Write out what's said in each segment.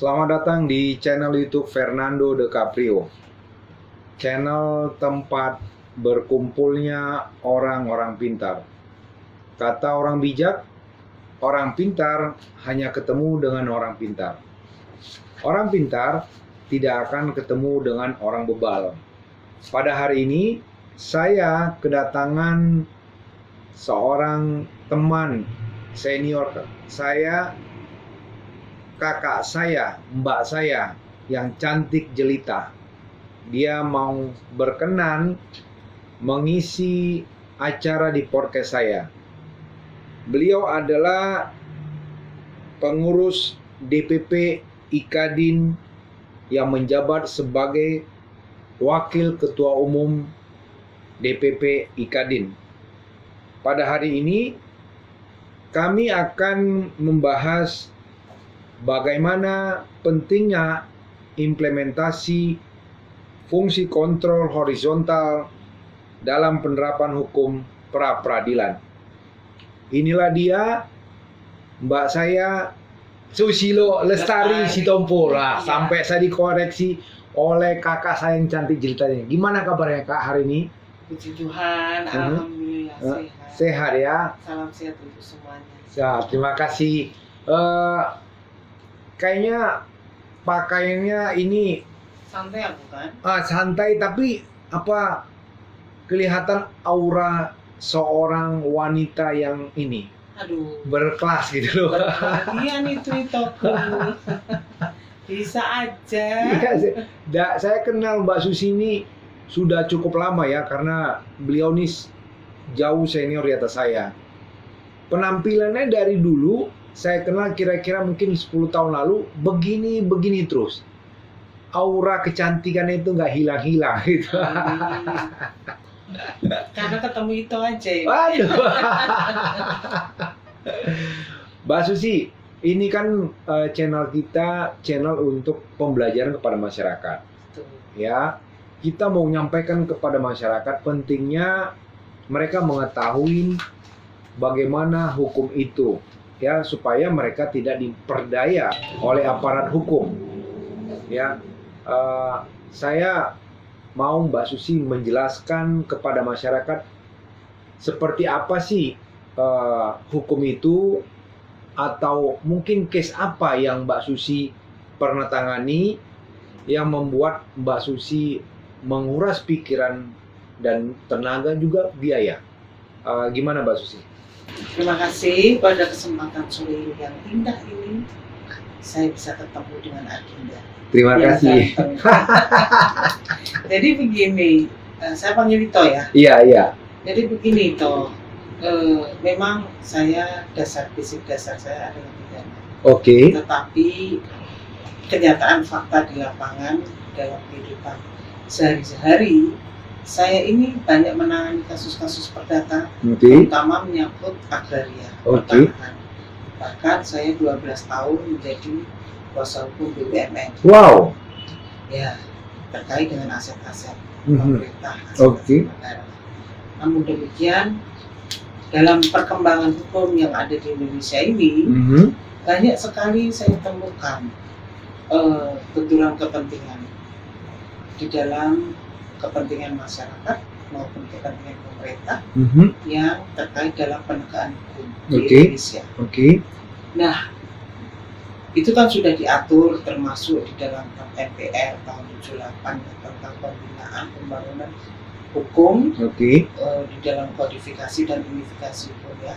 Selamat datang di channel YouTube Fernando De Caprio. Channel tempat berkumpulnya orang-orang pintar. Kata orang bijak, orang pintar hanya ketemu dengan orang pintar. Orang pintar tidak akan ketemu dengan orang bebal. Pada hari ini, saya kedatangan seorang teman senior saya, kakak saya, mbak saya yang cantik jelita. Dia mau berkenan mengisi acara di podcast saya. Beliau adalah pengurus DPP Ikadin yang menjabat sebagai Wakil Ketua Umum DPP Ikadin. Pada hari ini kami akan membahas bagaimana pentingnya implementasi fungsi kontrol horizontal dalam penerapan hukum pra-peradilan. Inilah dia, mbak saya Susilo Lestari Sitompul. Nah, sampai saya dikoreksi oleh kakak saya yang cantik jelitanya. Gimana kabarnya kak hari ini? Puji Tuhan, alhamdulillah sehat. Sehat ya. Salam sehat untuk semuanya. Ya, terima kasih. Kayaknya pakaiannya ini Santai aku kan? santai, tapi kelihatan aura seorang wanita yang ini Aduh, berkelas gitu loh. berbahagian itu aku. Bisa aja. Iya, saya kenal Mbak Susi ini sudah cukup lama ya, karena beliau ini jauh senior di atas saya. Penampilannya dari dulu saya kenal kira-kira mungkin 10 tahun lalu begini terus. Aura kecantikan itu nggak hilang-hilang gitu. Karena ketemu itu aja ya. Waduh. Mbak Susi, ini kan channel kita channel untuk pembelajaran kepada masyarakat. Tuh. Ya, kita mau menyampaikan kepada masyarakat pentingnya mereka mengetahui bagaimana hukum itu, ya, supaya mereka tidak diperdaya oleh aparat hukum. Ya, saya mau Mbak Susi menjelaskan kepada masyarakat seperti apa sih hukum itu, atau mungkin case apa yang Mbak Susi pernah tangani yang membuat Mbak Susi menguras pikiran dan tenaga juga biaya. Gimana Mbak Susi? Terima kasih pada kesempatan sore yang indah ini. Saya bisa ketemu dengan Adinda. Terima kasih. Jadi begini, saya panggil Ito ya. Iya. Jadi begini Ito, memang saya basic dasar saya adalah pidana. Oke. Tetapi kenyataan fakta di lapangan dalam kehidupan sehari-hari, saya ini banyak menangani kasus-kasus perdata, terutama menyangkut agraria, pertanahan. Bahkan saya 12 tahun menjadi kuasa hukum BUMN. Wow. Ya, terkait dengan aset-aset pemerintah, aset-aset negara. Namun demikian, dalam perkembangan hukum yang ada di Indonesia ini, banyak sekali saya temukan benturan kepentingan di dalam kepentingan masyarakat maupun kepentingan pemerintah yang terkait dalam penegakan hukum di Indonesia. Nah, itu kan sudah diatur termasuk di dalam MPR tahun 78 tentang pembinaan pembangunan hukum di dalam kodifikasi dan unifikasi hukum ya,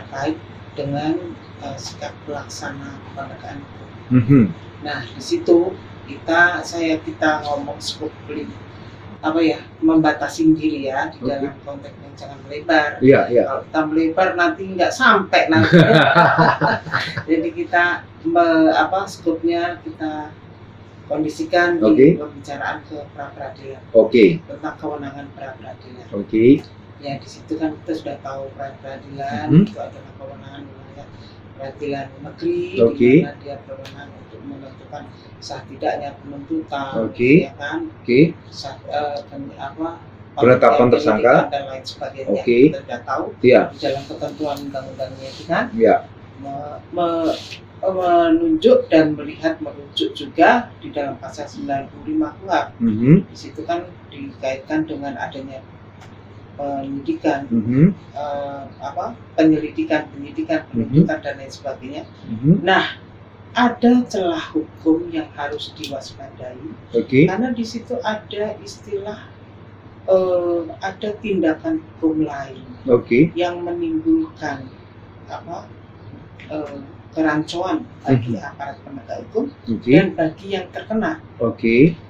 terkait dengan sikap pelaksana penegakan hukum. Nah, di situ kita ngomong skop membatasi diri ya di dalam konteks yang jangan melebar. Kalau kita melebar nanti nggak sampai nanti. Jadi kita skopnya kita kondisikan di pembicaraan ke pra-peradilan. Tentang kewenangan pra-peradilan. Ya, di situ kan kita sudah tahu pra-peradilan itu adalah kewenangan peradilan negeri, di mana dia berwenang untuk menentukan sah tidaknya penuntutan, ya kan? Penetapan tersangka dan lain sebagainya. Kita sudah tahu di dalam ketentuan undang-undangnya itu kan. menunjuk dan merujuk juga di dalam pasal 95 KUHP. Di situ kan dikaitkan dengan adanya penyidikan, penyidikan, penuntutan dan lain sebagainya. Nah, ada celah hukum yang harus diwaspadai, karena di situ ada istilah ada tindakan hukum lain yang menimbulkan kerancuan bagi aparat penegak hukum dan bagi yang terkena.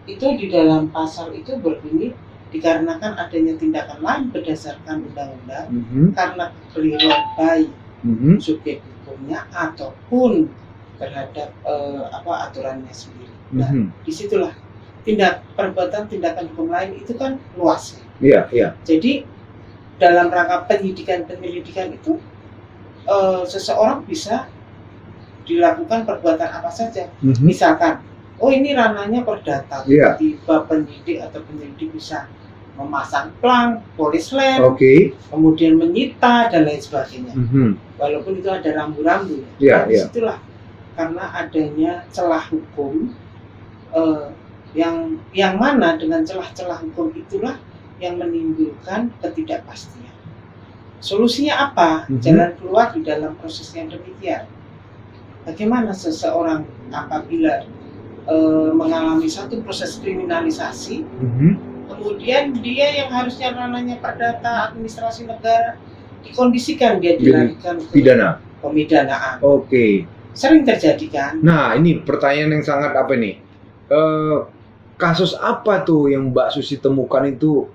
Itu di dalam pasal itu berbunyi dikarenakan adanya tindakan lain berdasarkan undang-undang karena kekeliruan baik subjek hukumnya ataupun terhadap aturannya sendiri. Nah, disitulah perbuatan tindakan hukum lain itu kan luas ya. Jadi dalam rangka penyelidikan itu seseorang bisa dilakukan perbuatan apa saja. Misalkan, oh ini ranahnya perdata, tiba penyidik atau penyelidik bisa memasang plang, polis lamp, kemudian menyita dan lain sebagainya. Walaupun itu ada rambu-rambu. Disitulah karena adanya celah hukum yang mana dengan celah-celah hukum itulah yang menimbulkan ketidakpastian. Solusinya apa? Jalan keluar di dalam proses yang demikian. Bagaimana seseorang apabila mengalami satu proses kriminalisasi, kemudian dia yang harusnya ranahnya perdata administrasi negara dikondisikan dia dilarikan ke pemidanaan. Sering terjadi kan? Nah, ini pertanyaan yang sangat apa nih? Kasus apa tuh yang Mbak Susi temukan itu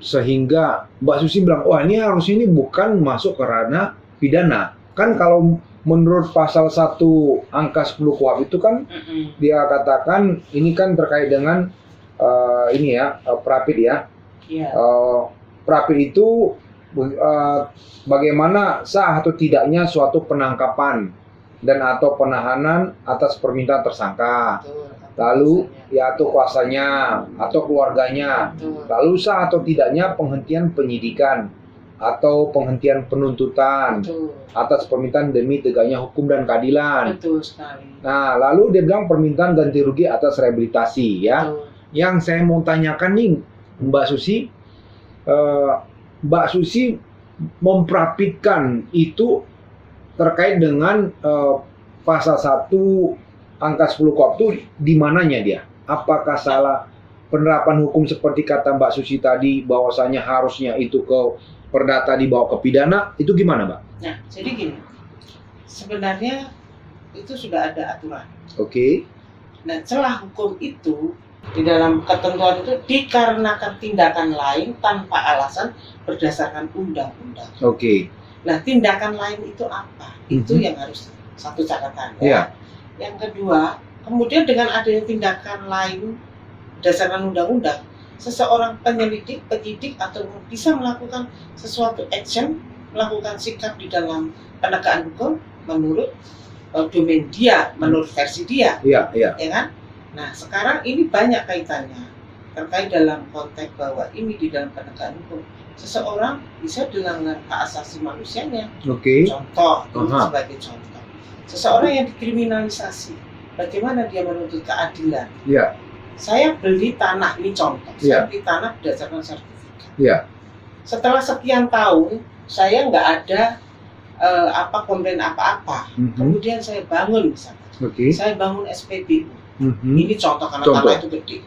sehingga Mbak Susi bilang, wah ini harusnya ini bukan masuk ke ranah pidana. Kan kalau menurut pasal 1 angka 10 KUHP itu kan dia katakan ini kan terkait dengan prapid ya. Prapid itu bagaimana sah atau tidaknya suatu penangkapan dan atau penahanan atas permintaan tersangka. Lalu ya atau kuasanya atau keluarganya. Lalu sah atau tidaknya penghentian penyidikan atau penghentian penuntutan atas permintaan demi tegaknya hukum dan keadilan. Nah, lalu dia bilang permintaan ganti rugi atas rehabilitasi ya. Yang saya mau tanyakan nih Mbak Susi, Mbak Susi memprapitkan itu terkait dengan pasal 1 angka 10 KUHP itu di mananya dia? Apakah salah penerapan hukum seperti kata Mbak Susi tadi bahwasanya harusnya itu ke perdata dibawa ke pidana, itu gimana Mbak? Nah, jadi gini, sebenarnya itu sudah ada aturan. Nah, celah hukum itu di dalam ketentuan itu dikarenakan tindakan lain tanpa alasan berdasarkan undang-undang. Nah, tindakan lain itu apa? Itu yang harus satu catatan ya. Yang kedua, kemudian dengan adanya tindakan lain berdasarkan undang-undang, seseorang penyelidik, penyidik atau bisa melakukan sesuatu action, melakukan sikap di dalam penegakan hukum menurut domain dia, menurut versi dia. Ya kan? Nah, sekarang ini banyak kaitannya terkait dalam konteks bahwa ini di dalam penegakan hukum seseorang bisa dilanggar hak asasi manusianya. Contoh, ini sebagai contoh. Seseorang yang dikriminalisasi, bagaimana dia menuntut keadilan? Saya beli tanah, ini contoh. Saya beli tanah berdasarkan sertifikat. Setelah sekian tahun, saya nggak ada komplain apa-apa. Kemudian saya bangun misalnya. Saya bangun SPBU. Ini contoh karena tanah itu gede.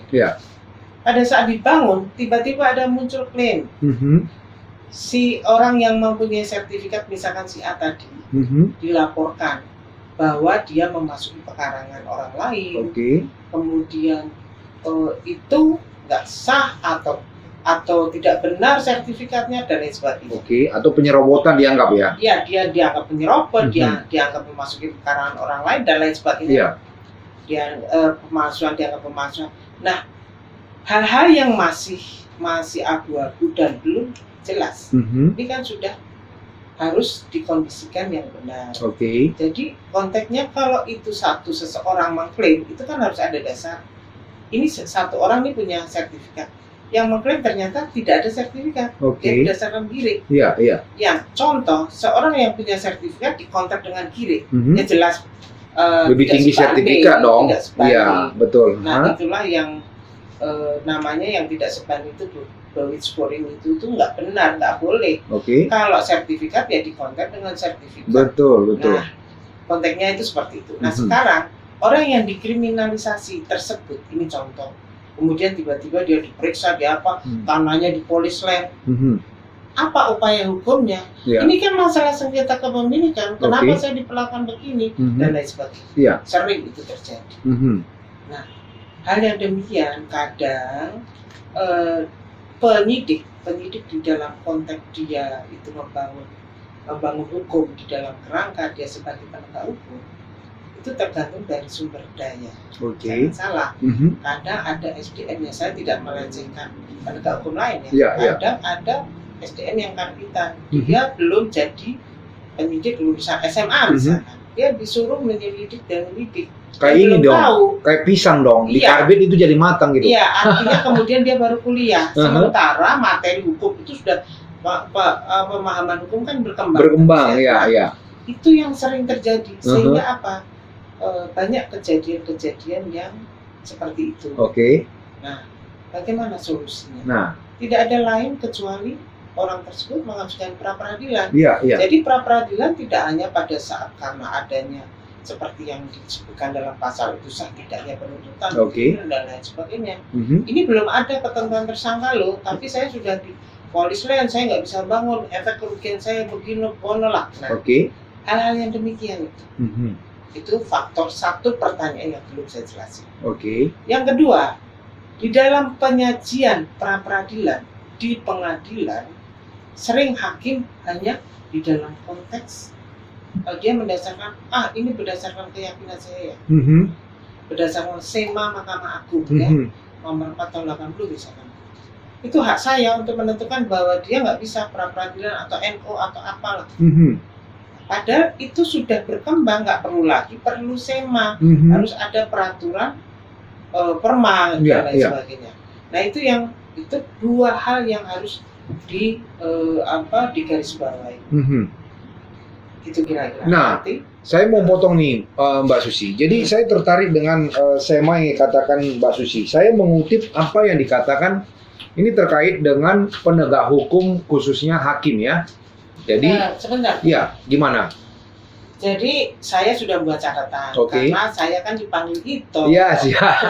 Pada saat dibangun, tiba-tiba ada muncul klaim. Si orang yang mempunyai sertifikat, misalkan si A tadi, dilaporkan bahwa dia memasuki pekarangan orang lain, kemudian itu nggak sah atau tidak benar sertifikatnya dan lain sebagainya. Atau penyerobotan dianggap ya? Iya, dia dianggap penyerobot, dia dianggap memasuki pekarangan orang lain dan lain sebagainya. Dia pemalsuan, dianggap pemalsuan. Nah, hal-hal yang masih abu-abu dan belum jelas, ini kan sudah harus dikondisikan yang benar. Jadi konteksnya kalau itu seseorang mengklaim, itu kan harus ada dasar. Ini satu orang ini punya sertifikat yang mengklaim ternyata tidak ada sertifikat, dia berdasarkan girik. Iya, iya. Yang contoh, seorang yang punya sertifikat dikontrak dengan girik, ya jelas lebih tinggi sertifikat dong. Iya, betul. Nah, itulah yang namanya yang tidak sebanding itu Bawit scoring itu nggak benar, nggak boleh. Kalau sertifikat ya dikontrak dengan sertifikat. Betul, betul. Nah, konteksnya itu seperti itu. Nah, sekarang orang yang dikriminalisasi tersebut, ini contoh, kemudian tiba-tiba dia diperiksa, dia apa, tanahnya dipolis land. Apa upaya hukumnya? Ini kan masalah sengketa kepemilikan. Kenapa saya diperlakukan begini dan lain sebagainya. Sering itu terjadi. Nah, hal yang demikian kadang penyidik di dalam konteks dia itu membangun hukum di dalam kerangka dia sebagai penegak hukum, itu tergantung dari sumber daya. Jangan salah. Kadang ada SDM-nya, saya tidak melecehkan penegak hukum lain ya. Kadang ada SDM yang karbitan, dia belum jadi penyidik lulusan SMA misalkan, dia disuruh menyelidik dan melidik. Kayak ini dong, tahu. Kayak pisang dong, di karbit itu jadi matang gitu. Iya, artinya kemudian dia baru kuliah. Sementara materi hukum itu sudah pemahaman hukum kan berkembang. Ya. Itu yang sering terjadi, sehingga apa? Banyak kejadian-kejadian yang seperti itu. Nah, bagaimana solusinya? Tidak ada lain kecuali orang tersebut mengajukan pra-peradilan. Jadi pra-peradilan tidak hanya pada saat karena adanya seperti yang disebutkan dalam pasal itu sah tidaknya penuntutan dan lain sebagainya. Ini belum ada ketentuan tersangka loh, tapi saya sudah di polis land, saya nggak bisa bangun, efek kerugian saya begini, lah. Nah, hal-hal yang demikian itu faktor satu pertanyaan yang belum saya jelasin. Yang kedua, di dalam penyajian pra-peradilan di pengadilan, sering hakim hanya di dalam konteks dia mendasarkan ini berdasarkan keyakinan saya, berdasarkan SEMA Mahkamah Agung nomor 4 tahun 80 misalkan. Itu hak saya untuk menentukan bahwa dia nggak bisa pra-peradilan atau NO atau apalah. Padahal itu sudah berkembang, nggak perlu SEMA, harus ada peraturan perma dan lain sebagainya. Nah itu dua hal yang harus digarisbawahi. Gitu kira-kira. Nah, saya mau potong nih Mbak Susi. Jadi saya tertarik dengan SEMA yang dikatakan Mbak Susi. Saya mengutip apa yang dikatakan ini terkait dengan penegak hukum khususnya hakim ya. Jadi sebentar. Ya, gimana? Jadi saya sudah buat catatan karena saya kan dipanggil itu. Iya, siap.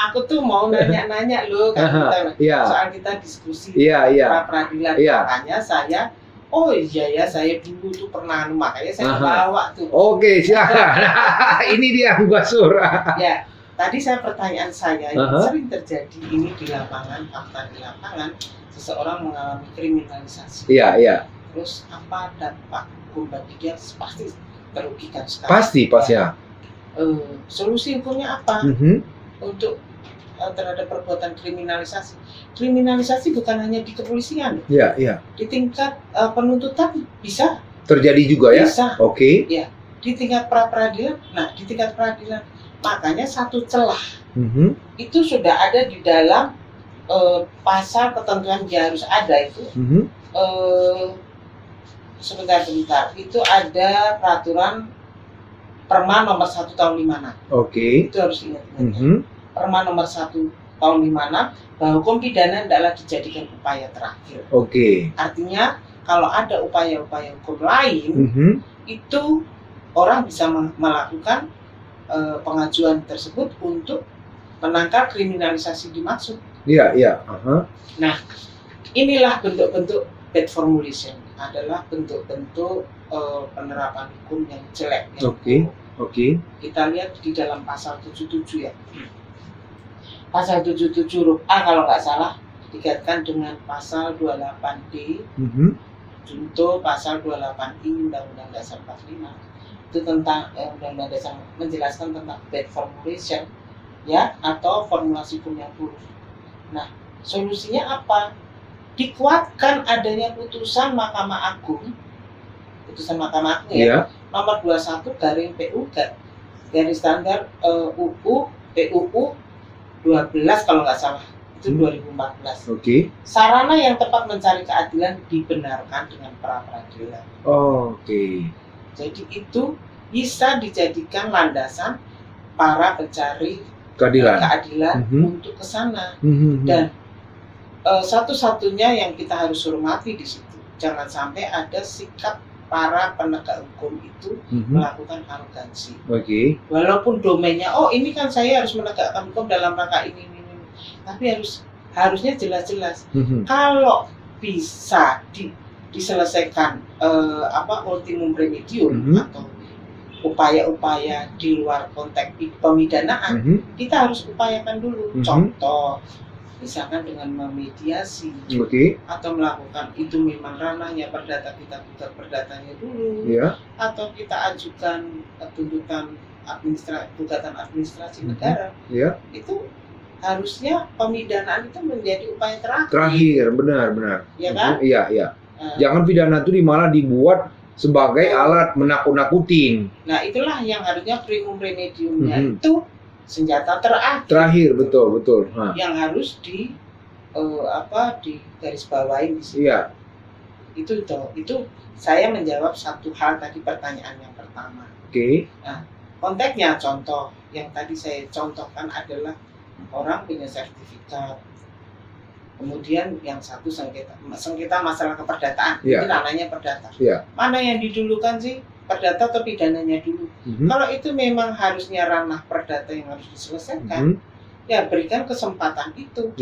Aku tuh mau nanya-nanya loh kan soal kita diskusi pra-peradilan. Makanya saya saya dulu tuh pernah, makanya saya bawa tuh. Siap. Ini dia Mbak Sura. Ya, tadi pertanyaan saya yang sering terjadi ini di lapangan, fakta di lapangan, seseorang mengalami kriminalisasi. Iya. Terus apa dampak hukum bagi dia? Pasti merugikan sekali. Pasti ya. Solusi hukumnya apa untuk terhadap perbuatan kriminalisasi? Kriminalisasi bukan hanya di kepolisian. Iya. Di tingkat penuntutan bisa terjadi juga ya. Bisa. Ya. Di tingkat pra-peradilan. Nah, di tingkat peradilan makanya satu celah itu sudah ada di dalam pasal ketentuan yang harus ada itu. Sebentar. Itu ada peraturan Perma nomor 1 tahun 56. Itu harus ingat. Perma nomor 1 tahun 56 bahwa hukum pidana tidaklah dijadikan upaya terakhir. Artinya kalau ada upaya-upaya hukum lain itu orang bisa melakukan pengajuan tersebut untuk menangkal kriminalisasi dimaksud. Iya. Nah, inilah bentuk-bentuk bad formulation, adalah bentuk-bentuk penerapan hukum yang jelek. Kita lihat di dalam pasal 77 ya. Pasal 77 huruf A kalau nggak salah dikaitkan dengan pasal 28D junto pasal 28I Undang-Undang Dasar 45. Itu tentang Undang-Undang Dasar menjelaskan tentang bad formulation ya, atau formulasi hukum yang buruk. Nah, solusinya apa? Dikuatkan adanya putusan Mahkamah Agung ya, nomor 21 garing PU garis standar UU PUU 12 kalau nggak salah Itu 2014. Oke. Sarana yang tepat mencari keadilan dibenarkan dengan pra-peradilan. Oke. Jadi itu bisa dijadikan landasan para pencari keadilan untuk ke sana. Dan satu-satunya yang kita harus hormati di situ, jangan sampai ada sikap para penegak hukum itu melakukan arogansi. Walaupun domainnya, oh ini kan saya harus menegakkan hukum dalam rangka ini. Tapi harusnya jelas-jelas. Kalau bisa diselesaikan ultimum remedium atau upaya-upaya di luar konteks pemidanaan, kita harus upayakan dulu. Contoh, misalkan dengan memediasi atau melakukan itu memang ranahnya perdata, kita buka perdatanya dulu, atau kita ajukan tuntutan gugatan administrasi negara. Itu harusnya pemidanaan itu menjadi upaya terakhir. Benar. Ya kan? Iya. Jangan pidana itu malah dibuat sebagai alat menakut-nakutin. Nah, itulah yang harusnya primum remediumnya itu senjata terakhir. Betul. Yang harus di garis bawain di sini. Iya. Itu saya menjawab satu hal tadi, pertanyaan yang pertama. Nah, konteksnya contoh yang tadi saya contohkan adalah orang punya sertifikat, kemudian yang satu sengketa masalah keperdataan, itu namanya perdata. Mana yang didulukan sih, perdata atau pidananya dulu? Kalau itu memang harusnya ranah perdata yang harus diselesaikan, ya berikan kesempatan itu.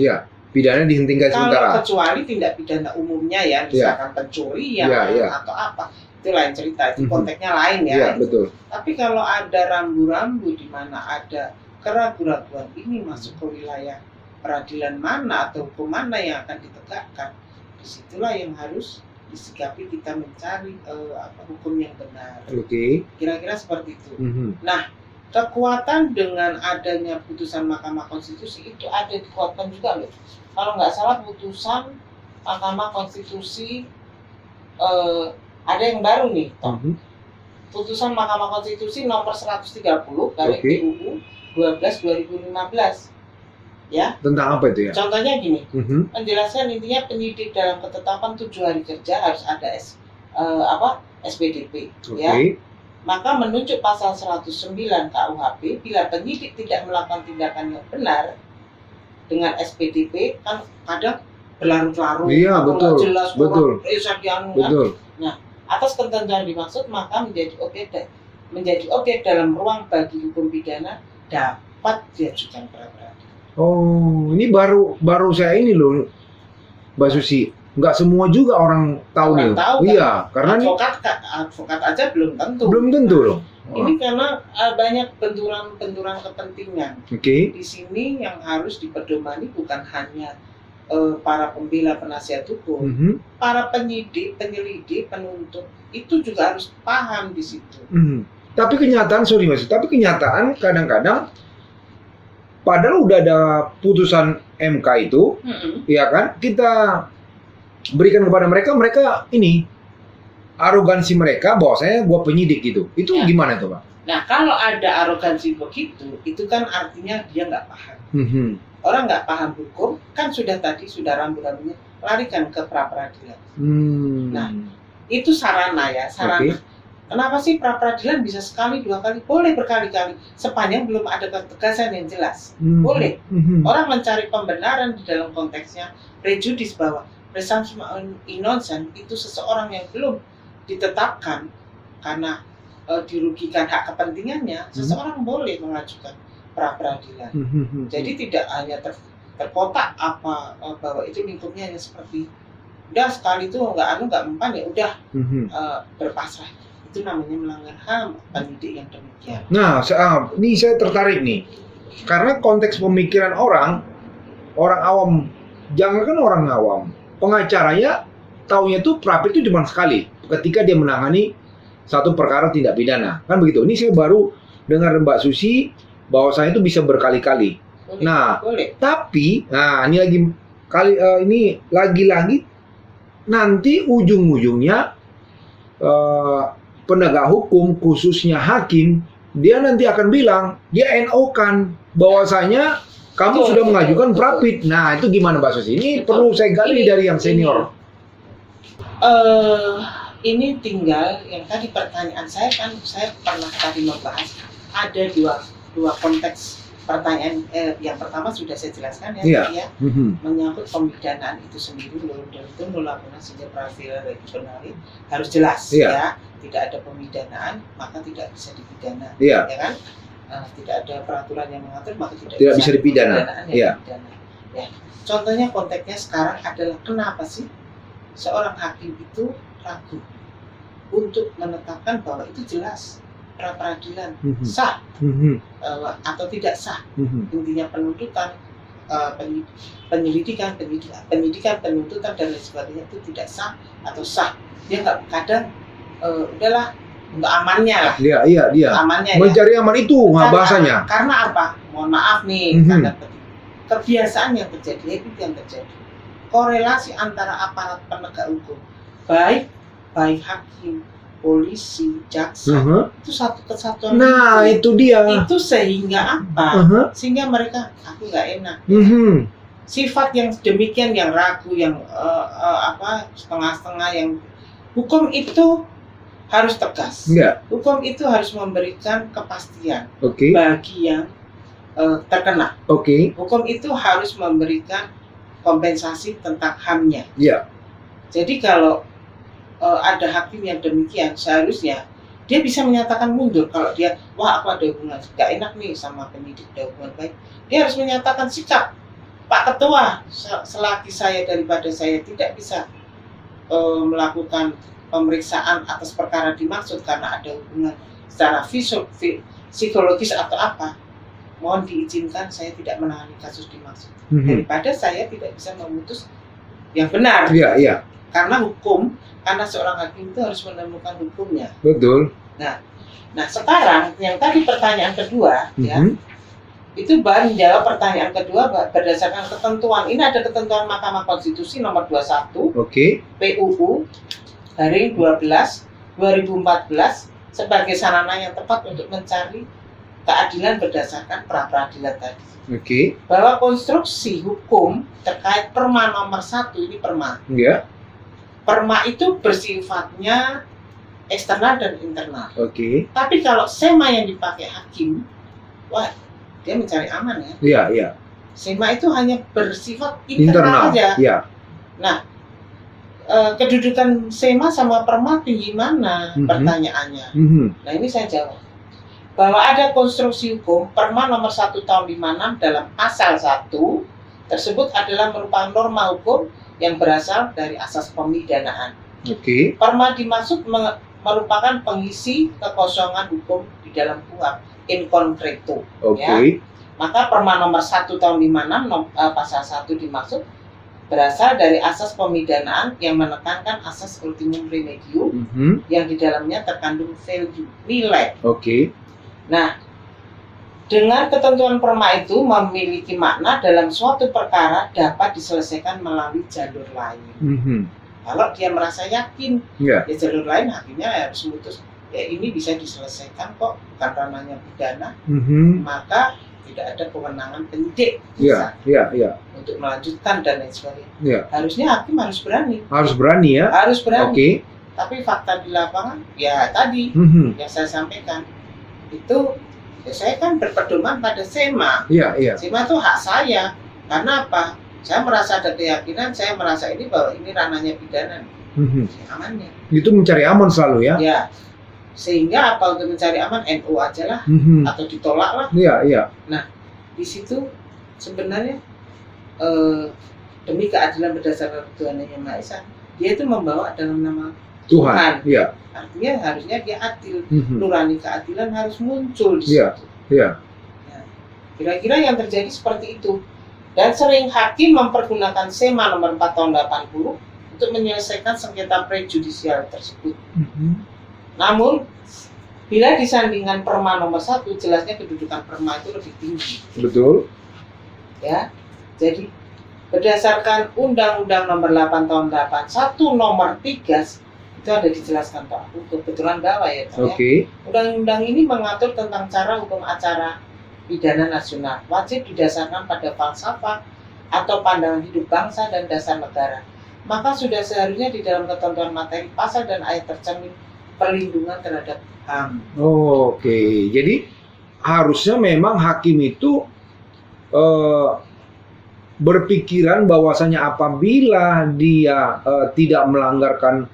Pidana dihentikan sementara. Kecuali tindak pidana umumnya ya, misalkan pencurian atau apa, itu lain cerita, itu konteksnya lain ya. Betul. Tapi kalau ada rambu-rambu di mana ada keraguan-keraguan ini masuk ke wilayah peradilan mana atau hukum mana yang akan ditegakkan, disitulah yang harus disikapi kita mencari hukum yang benar. Kira-kira seperti itu. Nah, kekuatan dengan adanya putusan Mahkamah Konstitusi itu ada dikuatkan juga loh. Kalau nggak salah putusan Mahkamah Konstitusi ada yang baru nih. Putusan Mahkamah Konstitusi nomor 130 garing PUU 12/2015. Ya. Tentang apa itu ya? Contohnya gini, menjelaskan intinya penyidik dalam ketetapan 7 hari kerja harus ada SPDP. Ya. Maka menunjuk pasal 109 KUHP, bila penyidik tidak melakukan tindakan yang benar dengan SPDP, kan kadang berlarut-larut, betul. Jelas, betul. Nah, atas ketentuan dimaksud maka menjadi objek dalam ruang bagi hukum pidana dapat diajukan pra-peradilan. Oh, ini baru saya ini loh, Mbak Susi. Nggak semua juga orang tahu nih. Iya, karena advokat aja belum tentu. Belum tentu loh. Ini karena banyak benturan kepentingan. Di sini yang harus dipedomani bukan hanya para pembela penasihat hukum, para penyidik, penyelidik, penuntut itu juga harus paham di situ. Tapi kenyataan, kenyataan kadang-kadang padahal udah ada putusan MK itu, ya kan, kita berikan kepada mereka ini arogansi mereka bahwasanya gua penyidik gitu. Itu gimana tuh, Pak? Nah, kalau ada arogansi begitu, itu kan artinya dia nggak paham. Orang nggak paham hukum, kan sudah rambu-rambunya larikan ke pra-peradilan. Nah, itu sarana ya, sarana. Kenapa sih pra-peradilan bisa sekali, 2 kali? Boleh berkali-kali, sepanjang belum ada ketegasan yang jelas. Boleh. Orang mencari pembenaran di dalam konteksnya prejudis bahwa presumption innocence itu seseorang yang belum ditetapkan karena dirugikan hak kepentingannya, seseorang boleh mengajukan pra-peradilan. Jadi tidak hanya terkotak bahwa itu lingkupnya yang seperti udah sekali itu nggak mempan ya udah berpasrah. Itu namanya melanggar HAM penyidik yang demikian. Nah, ini saya tertarik nih karena konteks pemikiran orang awam, jangankan orang awam, pengacaranya taunya tuh pra-peradilan itu cuma sekali ketika dia menangani satu perkara tindak pidana, kan begitu. Ini saya baru dengar Mbak Susi bahwasanya itu bisa berkali-kali. Boleh. Tapi, ini lagi-lagi nanti ujung-ujungnya penegak hukum khususnya hakim dia nanti akan bilang dia NO kan bahwasanya Kamu Betul, sudah betul, mengajukan betul. Prapit. Nah, itu gimana Mbak Susi? Ini Betul. perlu saya gali Ini- dari yang senior. Ini tinggal yang tadi pertanyaan saya kan, saya pernah tadi membahas ada dua konteks pertanyaan. Yang pertama sudah saya jelaskan ya, Iya. ya, menyangkut pemidanaan itu sendiri, itu melakukan sehingga peradilan regional harus jelas, Iya. ya, tidak ada pemidanaan maka tidak bisa dipidana, Iya. ya kan? Tidak ada peraturan yang mengatur maka tidak Bisa dipidana. pemidanaan yang Iya. dipidana. Ya. Contohnya konteksnya sekarang adalah kenapa sih seorang hakim itu ragu untuk menetapkan bahwa itu jelas pra peradilan sah atau tidak sah. Intinya penuntutan, penyidikan, penuntutan dan lain sebagainya itu tidak sah atau sah. Dia nggak kadang udahlah untuk amannya lah. Iya. Amannya Mencari aman itu bahasanya. Karena apa? Mohon maaf nih, tanda petik. Kebiasaan yang terjadi itu yang terjadi. Korelasi antara aparat penegak hukum, baik hakim, polisi, jaksa, itu satu kesatuan. Nah, itu dia. Itu sehingga apa? Sehingga mereka, aku nggak enak. Sifat yang demikian, yang ragu, yang setengah-setengah, yang hukum itu harus tegas. Hukum itu harus memberikan kepastian bagi yang terkena. Hukum itu harus memberikan kompensasi tentang HAM-nya. Jadi kalau ada hakim yang demikian, seharusnya dia bisa menyatakan mundur kalau dia, wah aku ada hubungan gak enak nih sama penyidik, ada hubungan baik. Dia harus menyatakan sikap, Pak Ketua, selagi daripada saya tidak bisa melakukan pemeriksaan atas perkara dimaksud karena ada hubungan secara psikologis atau apa, mohon diizinkan saya tidak menangani kasus dimaksud. Daripada saya tidak bisa memutus yang benar. Karena hukum, karena seorang hakim itu harus menemukan hukumnya. Betul. Nah sekarang yang tadi pertanyaan kedua, ya, itu baru menjawab pertanyaan kedua berdasarkan ketentuan. Ini ada ketentuan Mahkamah Konstitusi nomor 21 PUU dari 12/2014 sebagai sarana yang tepat untuk mencari keadilan berdasarkan pra-peradilan tadi. Bahwa konstruksi hukum terkait Perma nomor 1 ini Perma. Perma itu bersifatnya eksternal dan internal. Tapi kalau sema yang dipakai hakim, wah, dia mencari aman ya. Sema itu hanya bersifat internal saja. Nah, kedudukan sema sama perma tinggi mana pertanyaannya? Nah, ini saya jawab. Bahwa ada konstruksi hukum Perma nomor 1 tahun 56 dalam pasal 1 tersebut adalah merupakan norma hukum yang berasal dari asas pemidanaan. Perma dimaksud merupakan pengisi kekosongan hukum di dalam KUHP in concreto. Ya. Maka Perma nomor 1 tahun 56 pasal 1 dimaksud berasal dari asas pemidanaan yang menekankan asas ultimum remedium yang di dalamnya terkandung value, nilai. Nah, dengan ketentuan Perma itu memiliki makna dalam suatu perkara dapat diselesaikan melalui jalur lain. Kalau dia merasa yakin, ya jalur lain hakimnya harus memutus. Ya ini bisa diselesaikan kok, bukan ranahnya pidana, maka tidak ada kewenangan penyidik untuk melanjutkan dan lain sebagainya. Harusnya hakim harus berani. Harus berani. Tapi fakta di lapangan, ya tadi yang saya sampaikan. Itu ya saya kan berpedoman pada SEMA. SEMA itu hak saya. Karena apa? Saya merasa ada keyakinan, saya merasa ini bahwa ini ranahnya pidana. Amannya. Itu mencari aman selalu ya? Ya. Sehingga apa untuk mencari aman NU aja lah atau ditolak lah. Nah, di situ sebenarnya demi keadilan berdasarkan Tuhan Yang Maha Esa, dia itu membawa dalam nama Tuhan. Artinya harusnya dia adil. Nurani keadilan harus muncul di situ. Ya. Kira-kira yang terjadi seperti itu. Dan sering hakim mempergunakan SEMA nomor 4 tahun 80 untuk menyelesaikan sengketa prejudisial tersebut. Namun, bila disandingkan Perma nomor 1, jelasnya kedudukan Perma itu lebih tinggi. Betul. Ya. Jadi, berdasarkan Undang-Undang nomor 8 tahun 81 nomor 3 itu ada dijelaskan Pak. Kebetulan bawa ya Pak. Undang-undang ini mengatur tentang cara hukum acara pidana nasional wajib didasarkan pada falsafah atau pandangan hidup bangsa dan dasar negara. Maka sudah seharusnya di dalam ketentuan materi pasal dan ayat tercermin perlindungan terhadap HAM. Oke, jadi harusnya memang hakim itu berpikiran bahwasanya apabila dia tidak melanggarkan,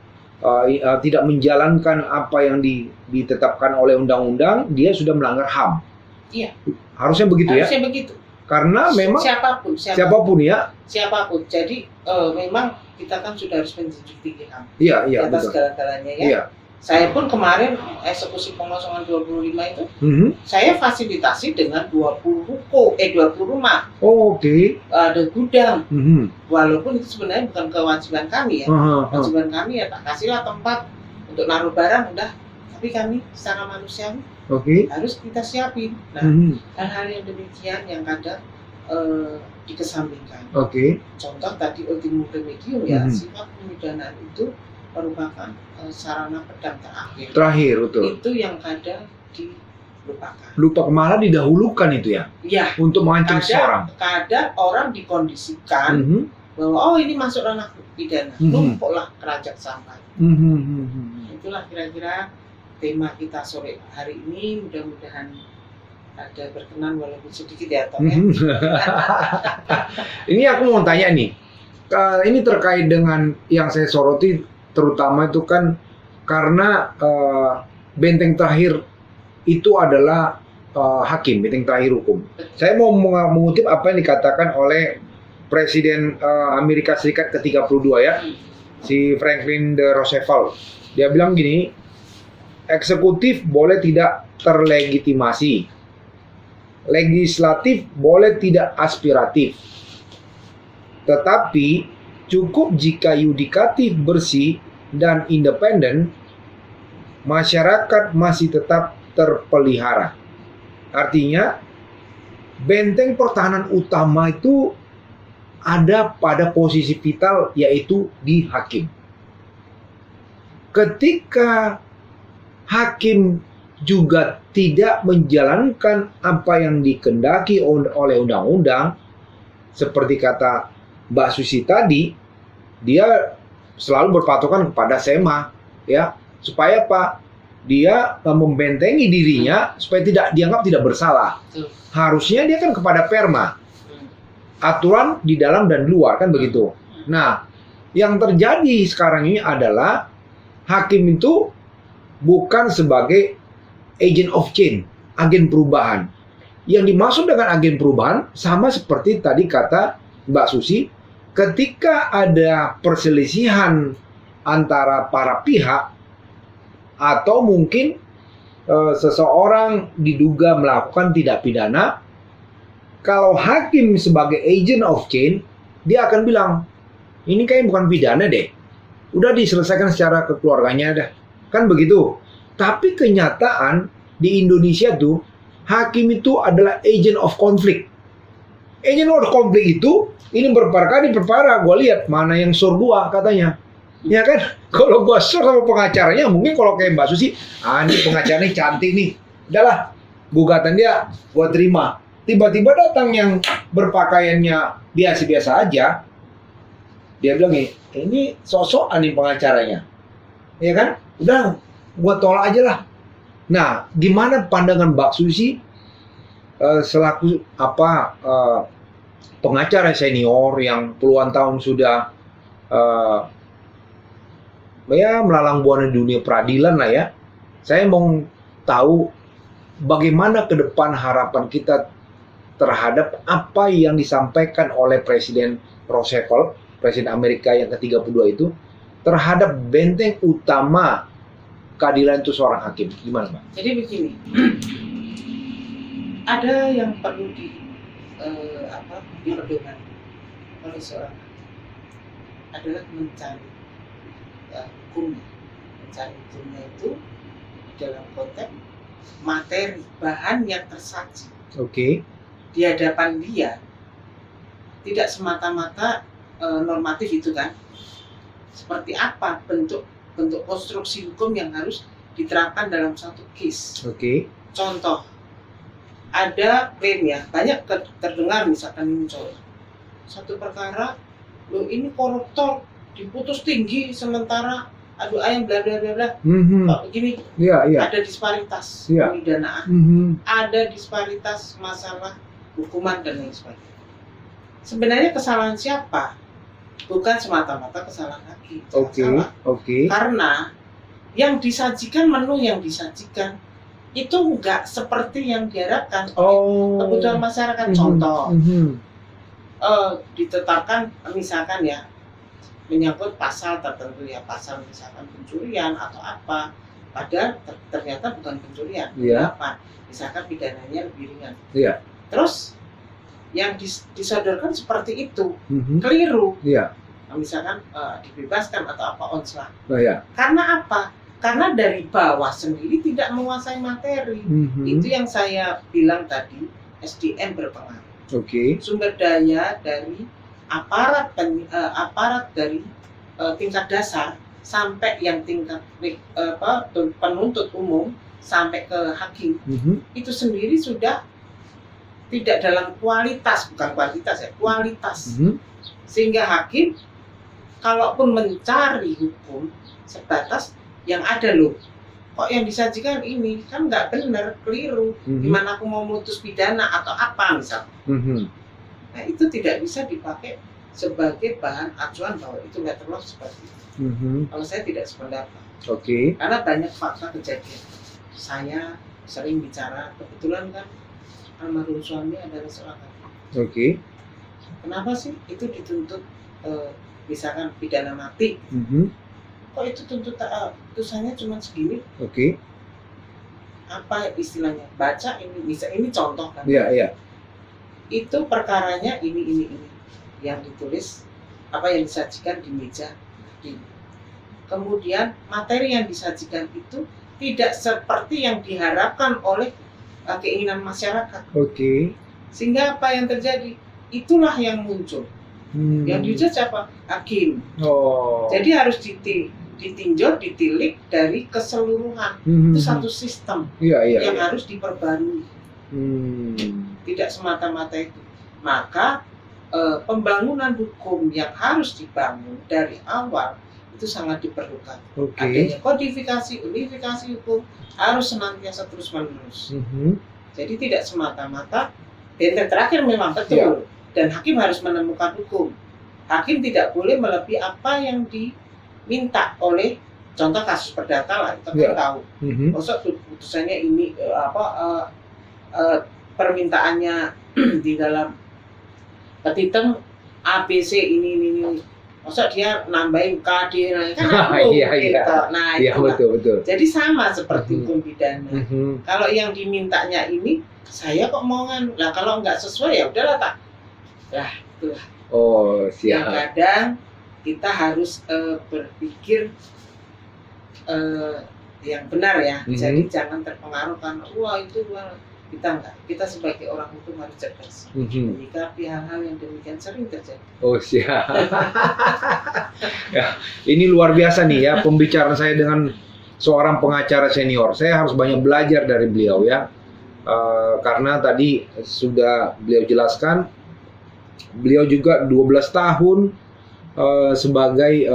tidak menjalankan apa yang ditetapkan oleh undang-undang, dia sudah melanggar HAM. Iya. Harusnya begitu ya? Harusnya begitu. Karena memang siapapun ya. Siapapun. Jadi memang kita kan sudah harus menjunjung tinggi HAM. Iya, di atas segala-galanya ya. Iya. Saya pun kemarin eksekusi pengosongan 25 itu, saya fasilitasi dengan 20 rumah. Oke. Ada gudang. Walaupun itu sebenarnya bukan kewajiban kami ya. Kewajiban kami ya tak kasihlah tempat untuk naruh barang udah. Tapi kami secara manusiawi harus kita siapin. Nah, hal-hal yang demikian yang kadang dikesampingkan. Contoh tadi ultimum remedium ya, sifat pemidanaan itu merupakan sarana pedang terakhir, betul. Itu yang kadang dilupakan. Malah didahulukan itu ya? Iya. Untuk mengancam seseorang. Kadang orang dikondisikan bahwa ini masuk ranah pidana, numpuklah kerajaan sampai. Itulah kira-kira tema kita sore hari ini. Mudah-mudahan ada berkenan walaupun sedikit ya, Tom ya. Ini aku mau tanya nih, ini terkait dengan yang saya soroti, terutama itu kan karena benteng terakhir itu adalah hakim, benteng terakhir hukum. Saya mau mengutip apa yang dikatakan oleh Presiden Amerika Serikat ke-32 ya, si Franklin D. Roosevelt. Dia bilang gini, eksekutif boleh tidak terlegitimasi, legislatif boleh tidak aspiratif, tetapi cukup jika yudikatif bersih dan independen, masyarakat masih tetap terpelihara. Artinya, benteng pertahanan utama itu ada pada posisi vital, yaitu di hakim. Ketika hakim juga tidak menjalankan apa yang dikehendaki oleh undang-undang, seperti kata Mbak Susi tadi, dia selalu berpatokan kepada SEMA, ya, supaya apa? Dia membentengi dirinya supaya tidak dianggap tidak bersalah. Harusnya dia kan kepada perma, aturan di dalam dan luar, kan begitu. Nah, yang terjadi sekarang ini adalah hakim itu bukan sebagai agent of change, agen perubahan. Yang dimaksud dengan agen perubahan sama seperti tadi kata Mbak Susi, ketika ada perselisihan antara para pihak atau mungkin seseorang diduga melakukan tindak pidana, kalau hakim sebagai agent of change, dia akan bilang, ini kayaknya bukan pidana deh, udah diselesaikan secara kekeluarganya dah, kan begitu. Tapi kenyataan di Indonesia tuh, hakim itu adalah agent of conflict. Agent of conflict itu, ini berparah, gue lihat mana yang sur gua katanya. Ya kan, kalau gua sur sama pengacaranya, mungkin kalau kayak Mbak Susi, ini pengacaranya cantik nih, udahlah, gugatan dia gua terima. Tiba-tiba datang yang berpakaiannya biasa-biasa aja, dia bilang ini sok-sokan nih pengacaranya, ya kan, udah gua tolak aja lah. Nah, gimana pandangan Mbak Susi selaku pengacara senior yang puluhan tahun sudah ya melalang buana dunia peradilan lah ya. Saya mau tahu bagaimana ke depan harapan kita terhadap apa yang disampaikan oleh Presiden Roosevelt, Presiden Amerika yang ke-32 itu, terhadap benteng utama keadilan itu seorang hakim. Gimana, Pak? Jadi begini, ada yang perlu diperdoman oleh seorang adalah mencari hukumnya. Mencari hukumnya itu dalam konteks materi, bahan yang tersaji. Di hadapan dia tidak semata-mata normatif itu kan. Seperti apa bentuk konstruksi hukum yang harus diterapkan dalam satu case. Contoh, ada klaim ya, banyak terdengar misalkan muncul satu perkara, loh ini koruptor diputus tinggi sementara aduh ayam bla bla bla bla. Kok begini? Ada disparitas pemidanaan, ada disparitas masalah hukuman dan lain sebagainya. Sebenarnya kesalahan siapa? Bukan semata-mata kesalahan hakim. Karena yang disajikan, menu yang disajikan itu enggak seperti yang diharapkan kebutuhan masyarakat. Contoh, ditetapkan misalkan ya menyangkut pasal tertentu ya, pasal misalkan pencurian atau apa, padahal ternyata bukan pencurian, apa? Misalkan pidananya lebih ringan. Terus yang disodorkan seperti itu, keliru. Misalkan dibebaskan atau apa onslah. Karena apa? Karena dari bawah sendiri tidak menguasai materi. Itu yang saya bilang tadi, SDM berpengaruh. Sumber daya dari aparat dari tingkat dasar sampai yang tingkat penuntut umum sampai ke hakim, itu sendiri sudah tidak dalam kualitas, bukan kuantitas ya, kualitas. Sehingga hakim kalaupun mencari hukum sebatas yang ada loh, kok yang disajikan ini kan nggak benar, keliru. Gimana aku mau mutus pidana atau apa misal. Nah itu tidak bisa dipakai sebagai bahan acuan bahwa itu letter law seperti itu. Kalau saya tidak sependapat. Karena banyak fakta kejadian. Saya sering bicara, kebetulan kan almarhum suami adalah seorang hakim. Kenapa sih itu dituntut misalkan pidana mati? Kok itu tuntutannya cuma segini? Apa istilahnya? Baca ini, bisa ini contoh kan? Itu perkaranya ini yang ditulis, apa yang disajikan di meja ini. Kemudian materi yang disajikan itu tidak seperti yang diharapkan oleh keinginan masyarakat. Sehingga apa yang terjadi? Itulah yang muncul. Yang dijudge apa? Hakim. Jadi harus ditinjau, ditilik dari keseluruhan. Itu satu sistem yang harus diperbarui. Tidak semata-mata itu. Maka pembangunan hukum yang harus dibangun dari awal itu sangat diperlukan. Adanya kodifikasi, unifikasi hukum harus senantiasa terus-menerus. Jadi tidak semata-mata benteng terakhir memang betul. Dan hakim harus menemukan hukum. Hakim tidak boleh melebihi apa yang diminta oleh, contoh kasus perdata lah, kita kan tahu. Maksud putusannya ini permintaannya di dalam petitum ABC ini. Maksud dia nambahin KD kan Nah itu betul. Jadi sama seperti hukum pidana. Kalau yang dimintanya ini, saya kok mau lah kalau nggak sesuai ya udahlah tak. Lah itulah. Yang kadang kita harus berpikir yang benar ya. Jadi jangan terpengaruh kan, kita enggak. Kita sebagai orang hukum harus cerdas menyikapi hal-hal yang demikian sering terjadi. Ya, ini luar biasa nih ya pembicaraan saya dengan seorang pengacara senior. Saya harus banyak belajar dari beliau ya. Karena tadi sudah beliau jelaskan, beliau juga 12 tahun sebagai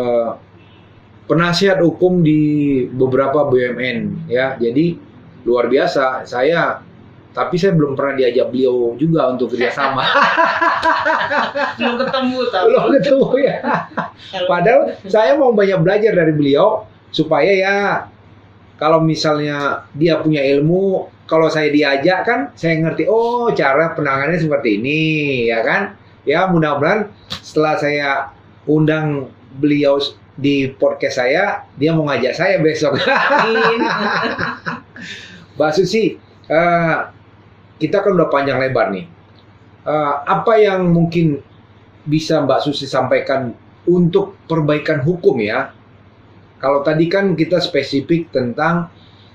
penasihat hukum di beberapa BUMN ya. Jadi luar biasa. Tapi saya belum pernah diajak beliau juga untuk kerjasama. Belum ketemu ya. Padahal saya mau banyak belajar dari beliau supaya ya kalau misalnya dia punya ilmu, kalau saya diajak kan saya ngerti, cara penanganannya seperti ini ya kan. Ya mudah-mudahan setelah saya undang beliau di podcast saya, dia mau ngajak saya besok. Mbak Susi, kita kan udah panjang lebar nih. Apa yang mungkin bisa Mbak Susi sampaikan untuk perbaikan hukum ya? Kalau tadi kan kita spesifik tentang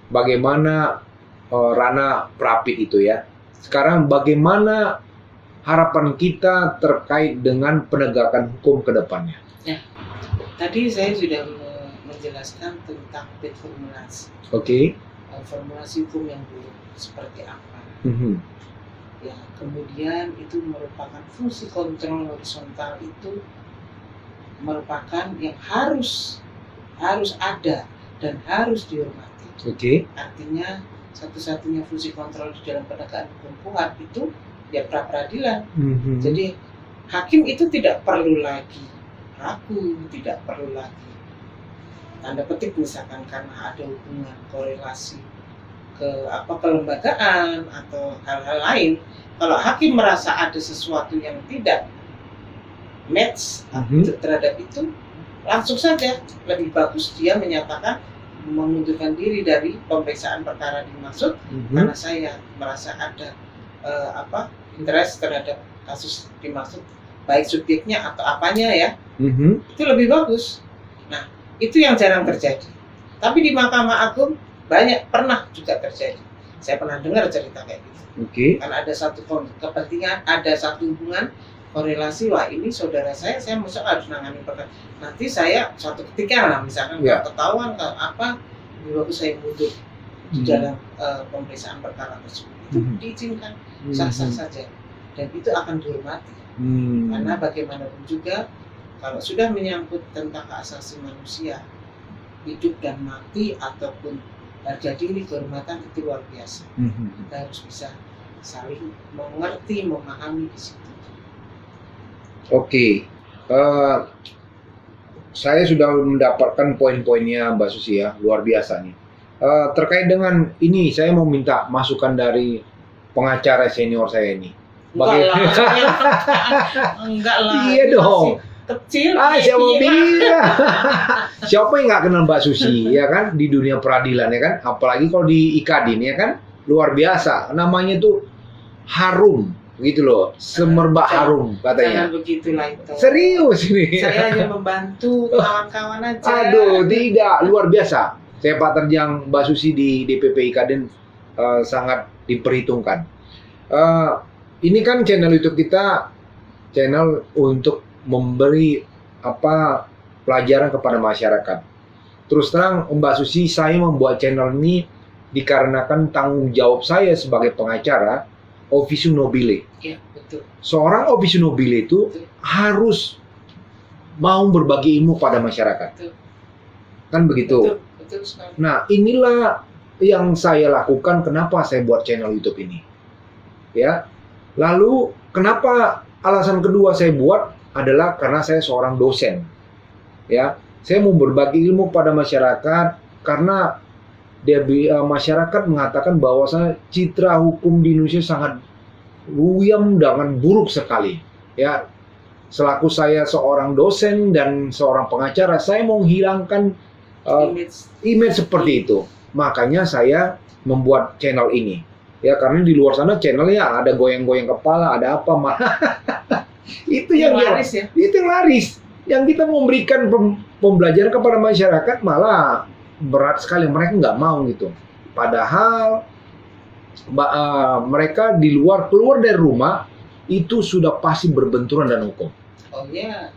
bagaimana ranah Prapit itu ya. Sekarang bagaimana harapan kita terkait dengan penegakan hukum ke depannya? Ya, tadi saya sudah menjelaskan tentang formulasi. Oke. Formulasi hukum yang dulu seperti apa. Ya, kemudian itu merupakan fungsi kontrol horizontal itu merupakan yang harus ada dan harus dihormati. Artinya satu-satunya fungsi kontrol di dalam penegakan hukum kuat itu ya pra peradilan. Jadi hakim itu tidak perlu lagi ragu, tidak perlu lagi tanda petik misalkan karena ada hubungan korelasi ke kelembagaan atau hal-hal lain. Kalau hakim merasa ada sesuatu yang tidak match terhadap itu, langsung saja lebih bagus dia menyatakan mengundurkan diri dari pemeriksaan perkara dimaksud karena saya merasa ada interest terhadap kasus dimaksud, baik subjeknya atau apanya ya. Itu lebih bagus. Nah, itu yang jarang terjadi. Tapi di Mahkamah Agung pernah juga terjadi. Saya pernah dengar cerita kayak gitu. Karena ada satu kepentingan, ada satu hubungan korelasi, wah ini saudara saya masuk harus nangani perkara. Nanti saya suatu ketika lah misalkan ketahuan lebih bagus saya mundur di dalam pemeriksaan perkara tersebut. Itu diizinkan, sah-sah saja, dan itu akan dihormati. Karena bagaimanapun juga kalau sudah menyangkut tentang hak asasi manusia, hidup dan mati ataupun harga diri, kehormatan itu luar biasa. Kita harus bisa saling mengerti, memahami di situ. Saya sudah mendapatkan poin-poinnya Mbak Susi ya, luar biasa nih. Terkait dengan ini, saya mau minta masukan dari pengacara senior saya ini. Enggak lah. Iya dong. Kecil. Siapa yang nggak kenal Mbak Susi ya kan di dunia peradilan ya kan, apalagi kalau di Ikadin ya kan, luar biasa. Namanya tuh harum gitu loh, semerbak harum katanya. Jangan begitulah itu. Serius ini. Saya hanya membantu kawan-kawan aja. Aduh, tidak, luar biasa. Sepak terjang Mbak Susi di DPP Ikadin sangat diperhitungkan. Ini kan channel YouTube kita, channel untuk memberi pelajaran kepada masyarakat. Terus terang Mbak Susi, saya membuat channel ini dikarenakan tanggung jawab saya sebagai pengacara officio nobile. Ya, betul. Seorang officio nobile itu harus mau berbagi ilmu pada masyarakat. Betul. Kan begitu. Betul sekali. Nah, inilah yang saya lakukan, kenapa saya buat channel YouTube ini. Ya. Lalu kenapa alasan kedua saya buat adalah karena saya seorang dosen. Ya, saya mau berbagi ilmu pada masyarakat karena masyarakat mengatakan bahwa citra hukum di Indonesia sangat ruyam dengan buruk sekali. Ya, selaku saya seorang dosen dan seorang pengacara, saya mau menghilangkan image seperti itu. Makanya saya membuat channel ini. Ya, karena di luar sana channelnya ada goyang-goyang kepala, ada apa itu yang laris ya. Itu yang laris. Yang kita memberikan pembelajaran kepada masyarakat malah berat sekali, mereka nggak mau gitu. Padahal mereka keluar dari rumah itu sudah pasti berbenturan dengan hukum.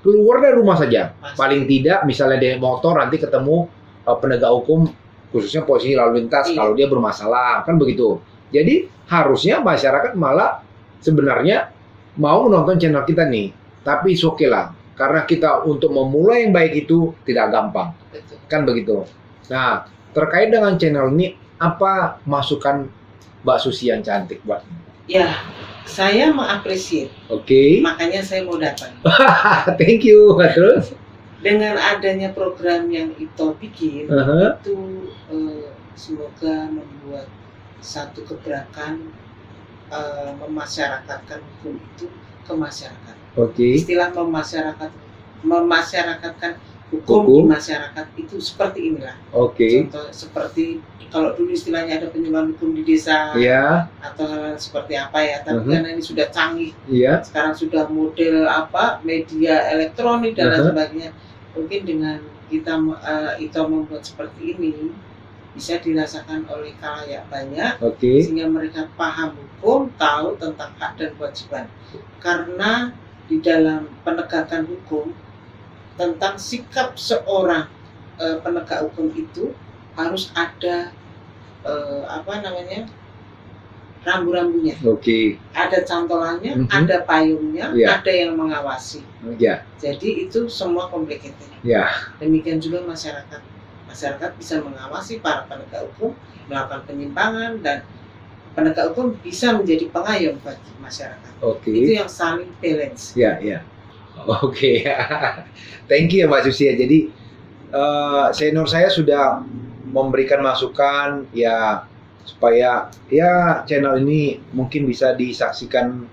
Keluar dari rumah saja, paling tidak misalnya dia motor nanti ketemu penegak hukum, khususnya polisi lalu lintas kalau dia bermasalah, kan begitu. Jadi harusnya masyarakat malah sebenarnya mau menonton channel kita nih, tapi oke lah, karena kita untuk memulai yang baik itu tidak gampang. Betul. Kan begitu. Nah, terkait dengan channel ini, apa masukan Mbak Susi yang cantik buat? Ya, saya mengapresiasi. Makanya saya mau datang. Thank you. Terus? Dengan adanya program yang Ito bikin, itu semoga membuat satu gebrakan memasyarakatkan hukum itu ke masyarakat. Istilah memasyarakatkan hukum di masyarakat itu seperti inilah. Contoh seperti kalau dulu istilahnya ada penyuluhan hukum di desa, atau hal seperti apa ya. Tapi karena ini sudah canggih, sekarang sudah model media elektronik dan lain sebagainya. Mungkin dengan kita itu membuat seperti ini bisa dirasakan oleh khalayak banyak, sehingga mereka paham hukum, tahu tentang hak dan kewajiban. Karena di dalam penegakan hukum tentang sikap seorang penegak hukum itu harus ada rambu-rambunya. Oke. Ada cantolannya, ada payungnya, Ya. ada yang mengawasi. Ya. Jadi itu semua complicated. Ya. Demikian juga masyarakat. Masyarakat bisa mengawasi para penegak hukum melakukan penyimpangan, dan penegak hukum bisa menjadi pengayom bagi masyarakat. Oke. Itu yang saling balance. Ya, ya. Oke. Thank you ya Mbak Susi ya. Jadi senior saya sudah memberikan masukan ya supaya ya channel ini mungkin bisa disaksikan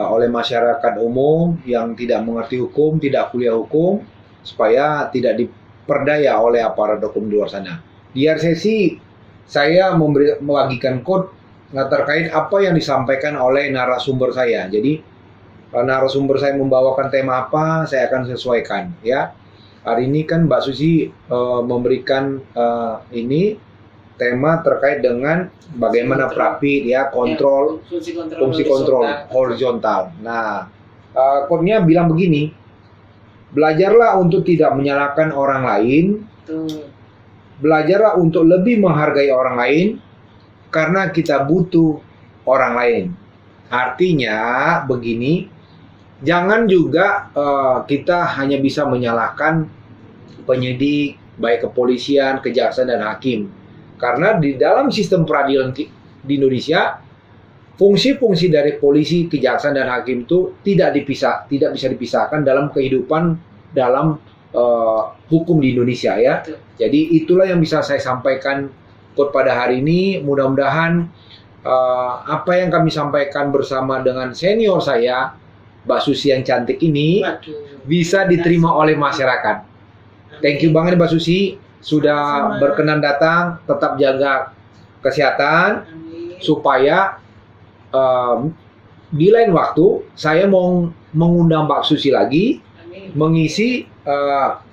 oleh masyarakat umum yang tidak mengerti hukum, tidak kuliah hukum, supaya tidak diperdaya oleh aparat hukum di luar sana. Di sesi saya membagikan quote terkait apa yang disampaikan oleh narasumber saya. Jadi narasumber saya membawakan tema apa, saya akan sesuaikan ya. Hari ini kan Mbak Susi memberikan ini tema terkait dengan bagaimana PRAPID ya, kontrol, fungsi kontrol horizontal. Nah, quote-nya bilang begini, belajarlah untuk tidak menyalahkan orang lain, belajarlah untuk lebih menghargai orang lain, karena kita butuh orang lain. Artinya begini, jangan juga kita hanya bisa menyalahkan penyidik, baik kepolisian, kejaksaan, dan hakim. Karena di dalam sistem peradilan di Indonesia, fungsi-fungsi dari polisi, kejaksaan, dan hakim itu tidak bisa dipisahkan dalam kehidupan dalam hukum di Indonesia ya. Jadi itulah yang bisa saya sampaikan pada hari ini. Mudah-mudahan apa yang kami sampaikan bersama dengan senior saya, Mbak Susi yang cantik ini, bisa diterima oleh masyarakat. Thank you banget Mbak Susi sudah berkenan datang. Tetap jaga kesehatan. Amin. Supaya di lain waktu saya mau mengundang Mbak Susi lagi. Amin. Mengisi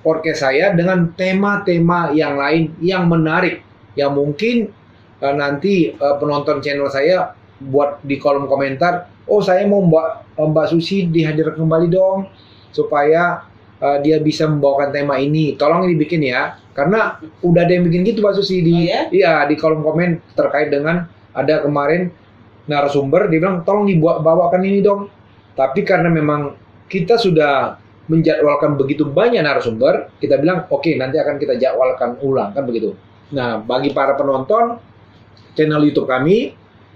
podcast saya dengan tema-tema yang lain yang menarik, yang mungkin nanti penonton channel saya buat di kolom komentar, oh saya mau Mbak Susi dihadirkan kembali dong, supaya dia bisa membawakan tema ini. Tolong dibikin ya, karena udah ada yang bikin gitu Mbak Susi di di kolom komen terkait dengan ada kemarin narasumber dia bilang tolong dibawakan ini dong. Tapi karena memang kita sudah menjadwalkan begitu banyak narasumber, kita bilang oke, nanti akan kita jadwalkan ulang kan begitu. Nah, bagi para penonton channel YouTube kami,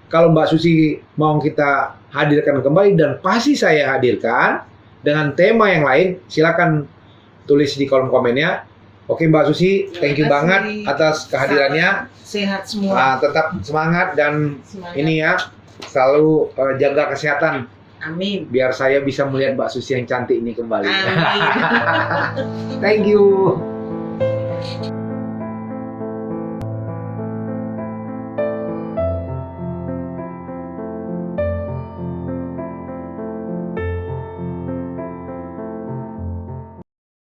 kalau Mbak Susi mau kita hadirkan kembali, dan pasti saya hadirkan dengan tema yang lain, silakan tulis di kolom komennya. Oke Mbak Susi, thank you banget atas kehadirannya. Sehat semua. Tetap semangat dan ini ya, selalu jaga kesehatan. Amin. Biar saya bisa melihat Mbak Susi yang cantik ini kembali. Amin. Thank you.